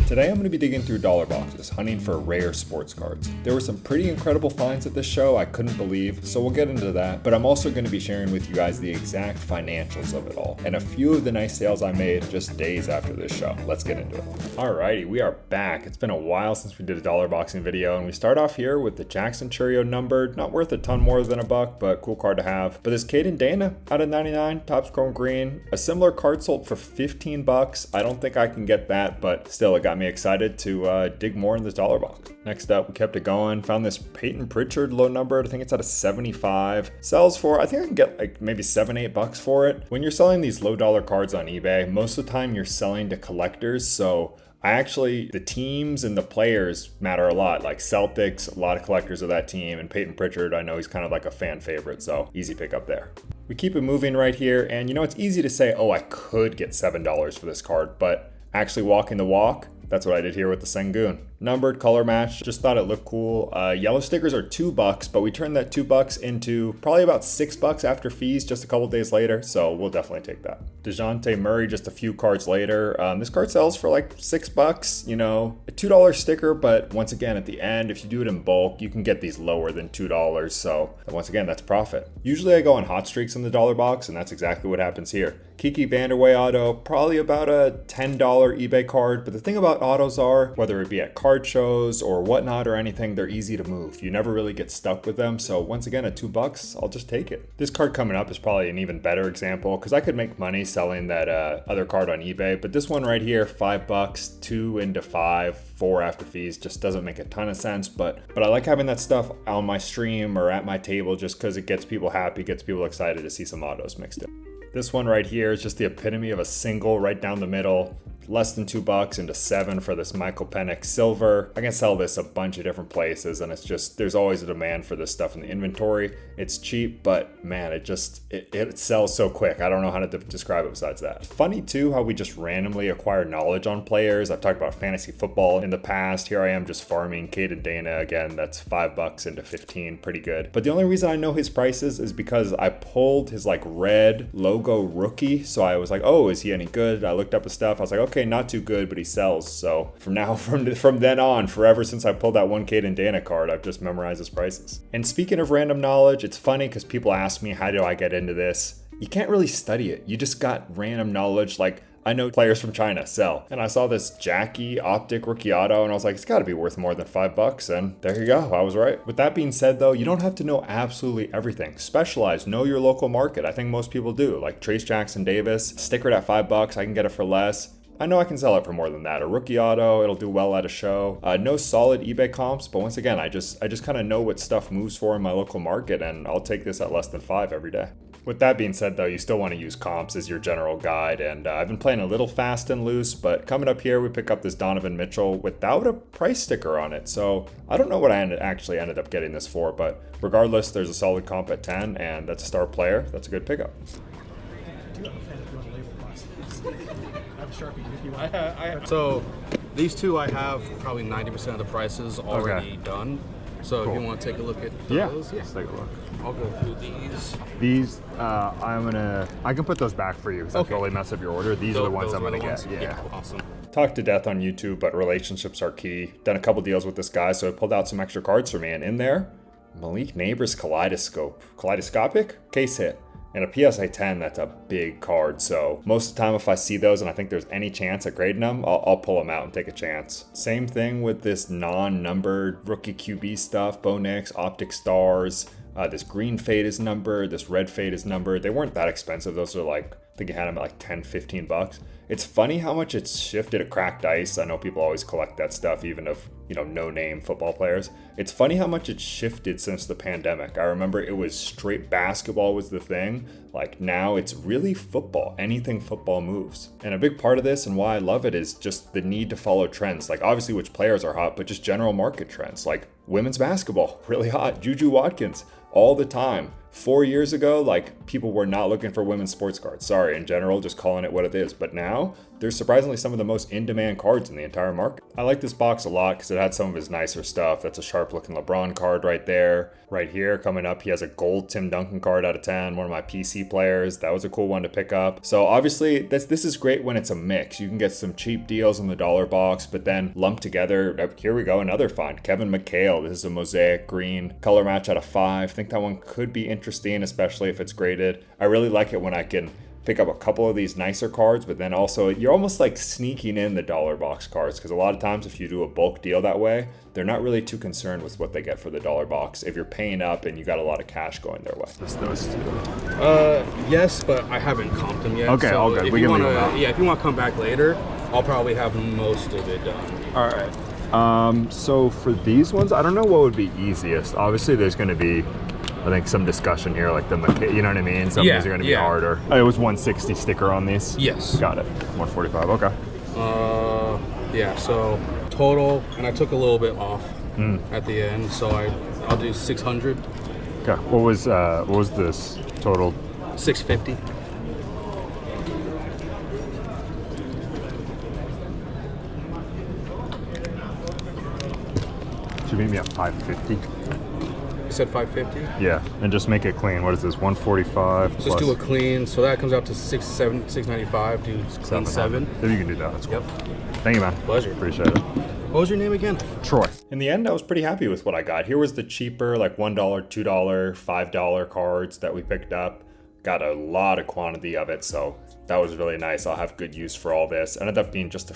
Today I'm going to be digging through dollar boxes, hunting for rare sports cards. There were some pretty incredible finds at this show I couldn't believe, so we'll get into that, but I'm also going to be sharing with you guys the exact financials of it all, and a few of the nice sales I made just days after this show. Let's get into it. Alrighty, we are back. It's been a while since we did a dollar boxing video, and we start off here with the Jackson Churio numbered, not worth a ton more than $1, but cool card to have. But this Caden Dana out of 99, top chrome green, a similar card sold for $15. I don't think I can get that, but still it got me excited to dig more in this dollar box. Next up, we kept it going, found this Peyton Pritchard low numbered, I think it's out of 75. Sells for, I think I can get like maybe $7-8 for it. When you're selling these low dollar cards on eBay, most of the time you're selling to collectors, so the teams and the players matter a lot. Like Celtics, a lot of collectors of that team, and Peyton Pritchard, I know he's kind of like a fan favorite, so easy pickup there. We keep it moving right here, and you know, it's easy to say, oh, I could get $7 for this card, but actually walking the walk, that's what I did here with the Sengun. Numbered, color match, just thought it looked cool. Yellow stickers are $2, but we turned that $2 into probably about $6 after fees just a couple days later, so we'll definitely take that. DeJounte Murray just a few cards later. This card sells for like $6, you know, a $2 sticker, but once again, at the end, if you do it in bulk, you can get these lower than $2, so once again, that's profit. Usually I go on hot streaks in the dollar box, and that's exactly what happens here. Kiki Vanderway auto, probably about a $10 eBay card, but the thing about autos are, whether it be at card shows or whatnot or anything, they're easy to move. You never really get stuck with them, so once again, at $2, I'll just take it. This card coming up is probably an even better example, because I could make money selling that other card on eBay, but this one right here, $5, 2 into 5, 4 after fees, just doesn't make a ton of sense, but I like having that stuff on my stream or at my table just because it gets people happy, gets people excited to see some autos mixed in. This one right here is just the epitome of a single right down the middle. Less than $2 into 7 for this Michael Penix silver. I can sell this a bunch of different places, and it's just, there's always a demand for this stuff in the inventory. It's cheap, but man, it sells so quick. I don't know how to describe it besides that. Funny too how we just randomly acquire knowledge on players. I've talked about fantasy football in the past. Here I am just farming Caden Dana again. That's $5 into 15, pretty good. But the only reason I know his prices is because I pulled his like red logo rookie. So I was like, oh, is he any good? I looked up his stuff. I was like, okay, not too good, but he sells. So from then on, forever since I pulled that one Caden Dana card, I've just memorized his prices. And speaking of random knowledge, it's funny because people ask me, how do I get into this? You can't really study it. You just got random knowledge. Like, I know players from China sell, and I saw this Jackie Optic rookie auto, and I was like, it's got to be worth more than $5, and there you go, I was right. With that being said, though, you don't have to know absolutely everything. Specialize, know your local market. I think most people do. Like Trace Jackson Davis, stickered at $5, I can get it for less. I know I can sell it for more than that. A rookie auto, it'll do well at a show. No solid eBay comps, but once again, I just kind of know what stuff moves for in my local market, and I'll take this at less than 5 every day. With that being said, though, you still want to use comps as your general guide, and I've been playing a little fast and loose, but coming up here, we pick up this Donovan Mitchell without a price sticker on it, so I don't know what I actually ended up getting this for, but regardless, there's a solid comp at 10, and that's a star player. That's a good pickup. So these two I have probably 90% of the prices already done. So cool. If you want to take a look at those, let's take a look. I'll go through these. These, I can put those back for you because I totally mess up your order. These are the ones I'm gonna get. Yeah, awesome. Talk to death on YouTube, but relationships are key. Done a couple deals with this guy, so I pulled out some extra cards for me, and in there, Malik Neighbors Kaleidoscopic case hit. And a PSA 10, that's a big card, so most of the time if I see those and I think there's any chance at grading them, I'll pull them out and take a chance. Same thing with this non-numbered rookie QB stuff, Bo Nix, Optic Stars. This green fade is numbered, this red fade is numbered. They weren't that expensive. Those are like, I think you had them at like $10-15. It's funny how much it's shifted at cracked ice. I know people always collect that stuff, even of, you know, no-name football players. It's funny how much it's shifted since the pandemic. I remember it was straight basketball was the thing. Like now it's really football. Anything football moves. And a big part of this and why I love it is just the need to follow trends. Like obviously which players are hot, but just general market trends. Like women's basketball, really hot. Juju Watkins, all the time. 4 years ago, like people were not looking for women's sports cards. Sorry, in general, just calling it what it is. But now, They're surprisingly some of the most in-demand cards in the entire market. I like this box a lot because it had some of his nicer stuff. That's a sharp-looking LeBron card right there. Right here, coming up, he has a gold Tim Duncan card out of 10, one of my PC players. That was a cool one to pick up. So obviously, this is great when it's a mix. You can get some cheap deals in the dollar box, but then lumped together, here we go, another find. Kevin McHale, this is a mosaic green color match out of 5. I think that one could be interesting, especially if it's graded. I really like it when I can pick up a couple of these nicer cards, but then also you're almost like sneaking in the dollar box cards, because a lot of times if you do a bulk deal that way, they're not really too concerned with what they get for the dollar box if you're paying up and you got a lot of cash going their way. Yes, but I haven't comped them yet. Okay, so all good. If you want to come back later, I'll probably have most of it done. All right. So for these ones, I don't know what would be easiest. Obviously, there's going to be, I think, some discussion here, like you know what I mean? Some of these are going to be harder. Oh, it was 160 sticker on these? Yes. Got it. 145, okay. Yeah, so total, and I took a little bit off at the end, so I'll do 600. Okay. What was this total? 650. Should meet me at 550. You said 550? Yeah, and just make it clean. What is this, 145? Just do a clean, so that comes out to 695, do clean 7. If you can do that, that's cool. Yep. Thank you, man. Pleasure. Appreciate it. What was your name again? Troy. In the end, I was pretty happy with what I got. Here was the cheaper, like $1, $2, $5 cards that we picked up. Got a lot of quantity of it, so that was really nice. I'll have good use for all this. Ended up being just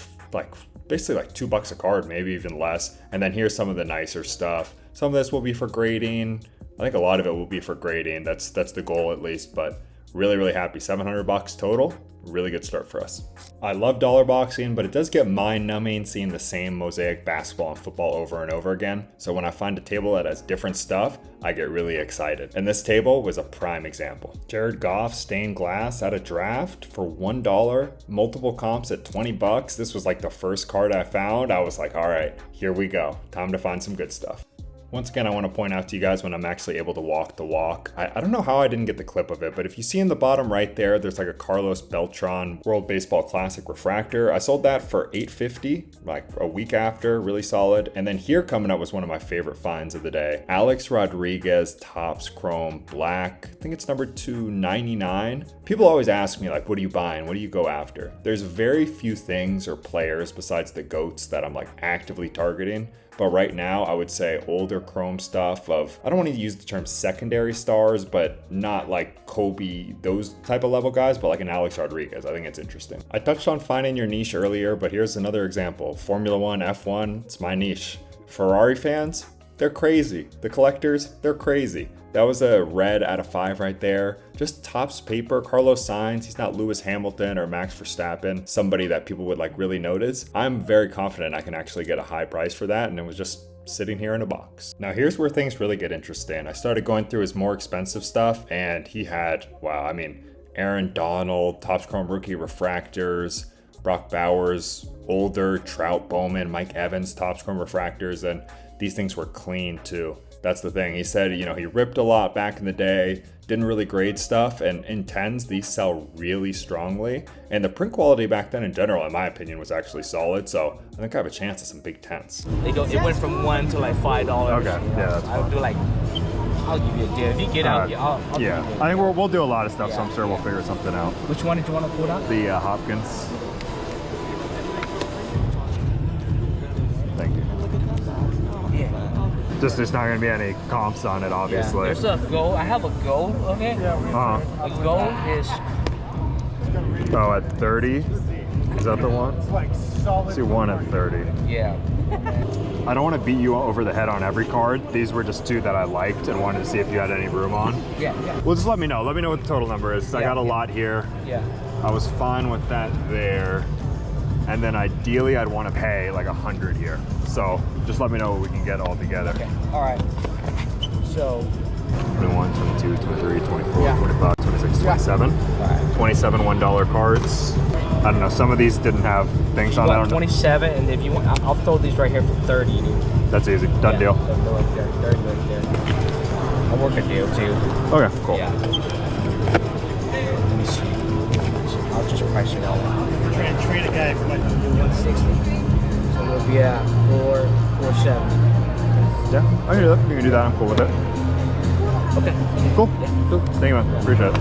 basically like $2 a card, maybe even less. And then here's some of the nicer stuff. Some of this will be for grading. I think a lot of it will be for grading. That's the goal at least, but really, really happy. $700 total. Really good start for us. I love dollar boxing, but it does get mind numbing seeing the same mosaic basketball and football over and over again. So when I find a table that has different stuff, I get really excited. And this table was a prime example. Jared Goff stained glass at a draft for $1, multiple comps at $20. This was like the first card I found. I was like, all right, here we go. Time to find some good stuff. Once again, I want to point out to you guys when I'm actually able to walk the walk. I don't know how I didn't get the clip of it, but if you see in the bottom right there, there's like a Carlos Beltran World Baseball Classic refractor. I sold that for $850, like a week after, really solid. And then here coming up was one of my favorite finds of the day. Alex Rodriguez Topps Chrome Black. I think it's number 299. People always ask me, like, what are you buying? What do you go after? There's very few things or players besides the GOATs that I'm like actively targeting. But right now, I would say older Chrome stuff of, I don't want to use the term secondary stars, but not like Kobe, those type of level guys, but like an Alex Rodriguez. I think it's interesting. I touched on finding your niche earlier, but here's another example. Formula One, F1, it's my niche. Ferrari fans, they're crazy. The collectors, they're crazy. That was a red out of 5 right there. Just Topps paper, Carlos Sainz. He's not Lewis Hamilton or Max Verstappen, somebody that people would like really notice. I'm very confident I can actually get a high price for that, and it was just sitting here in a box. Now here's where things really get interesting. I started going through his more expensive stuff, and he had, wow, I mean, Aaron Donald, Topps Chrome rookie refractors, Brock Bowers, older Trout Bowman, Mike Evans, Topps Chrome refractors, and these things were clean too. That's the thing. He said, you know, he ripped a lot back in the day, didn't really grade stuff, and in 10s, these sell really strongly. And the print quality back then in general, in my opinion, was actually solid. So I think I have a chance at some big 10s. It went from $1 to like $5. Okay, yeah, that's fine. I'll do like, I'll give you a deal. If you get out, I'll give you a deal. I think we'll do a lot of stuff, so I'm sure we'll figure something out. Which one did you want to pull out? The Hopkins. Thank you. Just there's not going to be any comps on it, obviously. Yeah, there's a gold. I have a gold, okay? A gold is... Oh, at 30? Is that the one? Let's see, one at 30. Yeah. I don't want to beat you over the head on every card. These were just 2 that I liked and wanted to see if you had any room on. Yeah. Well, just let me know. Let me know what the total number is. I got a lot here. Yeah. I was fine with that there. And then ideally, I'd want to pay like 100 here. So just let me know what we can get all together. Okay. All right. So 21, 22, 23, 24, 25, 26, 27. Right. 27 $1 cards. I don't know. Some of these didn't have things on. I don't know. 27, and if you want, I'll throw these right here for 30. That's easy. Done deal. They're right there. 30 right there. I'll work a deal too. Okay. Cool. Yeah. Let me see. I'll just price it out. try and trade a guy for like 160. So we'll be at 470. Yeah, I can do that. You can do that. I'm cool with it. Okay. Cool. Yeah, cool. Thank you, man. Appreciate it.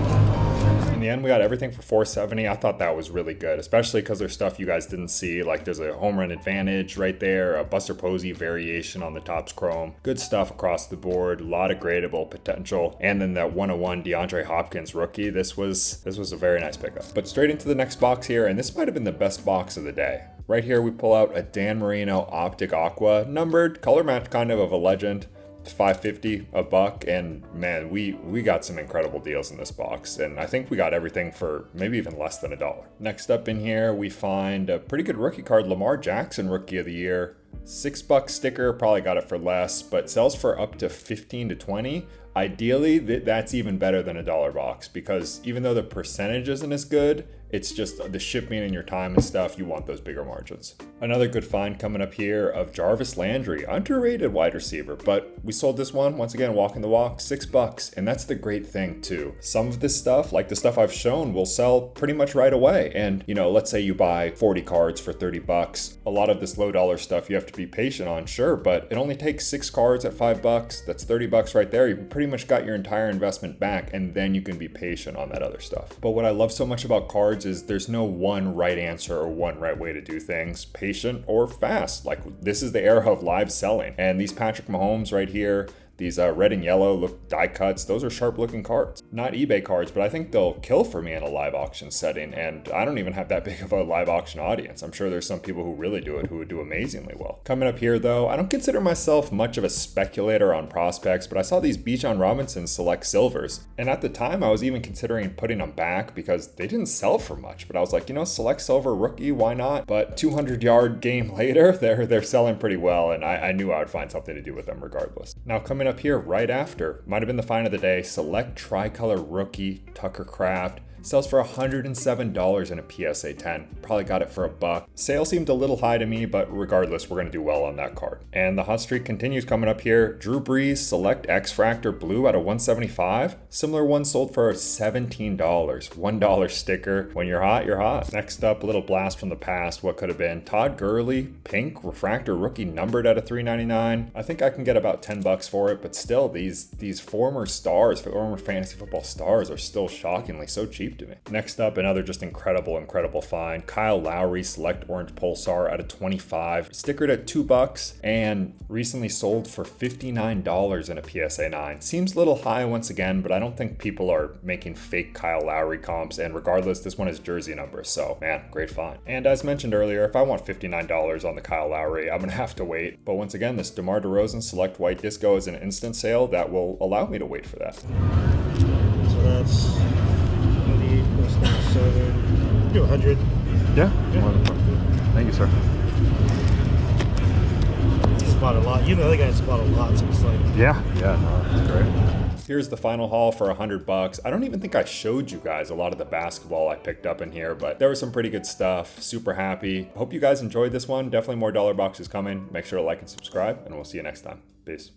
In the end, we got everything for $470. I thought that was really good, especially because there's stuff you guys didn't see. Like there's a home run advantage right there, a Buster Posey variation on the Topps Chrome. Good stuff across the board, a lot of gradable potential. And then that 101 DeAndre Hopkins rookie. This was a very nice pickup. But straight into the next box here, and this might have been the best box of the day. Right here, we pull out a Dan Marino Optic Aqua, numbered, color match kind of a legend. $5.50 a buck, and man, we got some incredible deals in this box, and I think we got everything for maybe even less than $1. Next up in here, we find a pretty good rookie card, Lamar Jackson Rookie of the Year. $6 sticker, probably got it for less, but sells for up to 15 to 20. Ideally, that's even better than $1 box, because even though the percentage isn't as good, it's just the shipping and your time and stuff, you want those bigger margins. Another good find coming up here of Jarvis Landry, underrated wide receiver, but we sold this one, once again, walking the walk, $6. And that's the great thing too. Some of this stuff, like the stuff I've shown, will sell pretty much right away. And let's say you buy 40 cards for $30. A lot of this low dollar stuff you have to be patient on, sure, but it only takes 6 cards at $5. That's $30 right there. You pretty much got your entire investment back, and then you can be patient on that other stuff. But what I love so much about cards is there's no one right answer or one right way to do things, patient or fast. Like this is the era of live selling, and these Patrick Mahomes right here, these red and yellow look die cuts, those are sharp looking cards. Not eBay cards, but I think they'll kill for me in a live auction setting, and I don't even have that big of a live auction audience. I'm sure there's some people who really do it who would do amazingly well. Coming up here though, I don't consider myself much of a speculator on prospects, but I saw these Bijan Robinson Select Silvers, and at the time I was even considering putting them back because they didn't sell for much, but I was like, Select Silver rookie, why not? But 200-yard game later, they're selling pretty well, and I knew I would find something to do with them regardless. Now coming up here right after, might have been the find of the day, Select Tricolor Rookie Tucker Kraft. Sells for $107 in a PSA 10. Probably got it for $1. Sale seemed a little high to me, but regardless, we're going to do well on that card. And the hot streak continues coming up here. Drew Brees Select X-Fractor Blue at a 175. Similar one sold for $17. $1 sticker. When you're hot, you're hot. Next up, a little blast from the past. What could have been? Todd Gurley Pink Refractor Rookie numbered at a $3.99. I think I can get about $10 for it, but still, these former stars, former fantasy football stars, are still shockingly so cheap to me. Next up, another just incredible find. Kyle Lowry Select Orange Pulsar at a 25, stickered at $2, and recently sold for $59 in a PSA 9. Seems a little high once again, but I don't think people are making fake Kyle Lowry comps, and regardless, this one is jersey numbers, so man, great find. And as mentioned earlier, if I want $59 on the Kyle Lowry, I'm gonna have to wait. But once again, this DeMar DeRozan Select White Disco is an instant sale that will allow me to wait for that. So that's 7, do 100. Yeah. Thank you, sir. He's bought a lot. The other guys bought a lot, so it's like. Yeah, no, that's great. Here's the final haul for $100. I don't even think I showed you guys a lot of the basketball I picked up in here, but there was some pretty good stuff. Super happy. Hope you guys enjoyed this one. Definitely more dollar boxes coming. Make sure to like and subscribe, and we'll see you next time. Peace.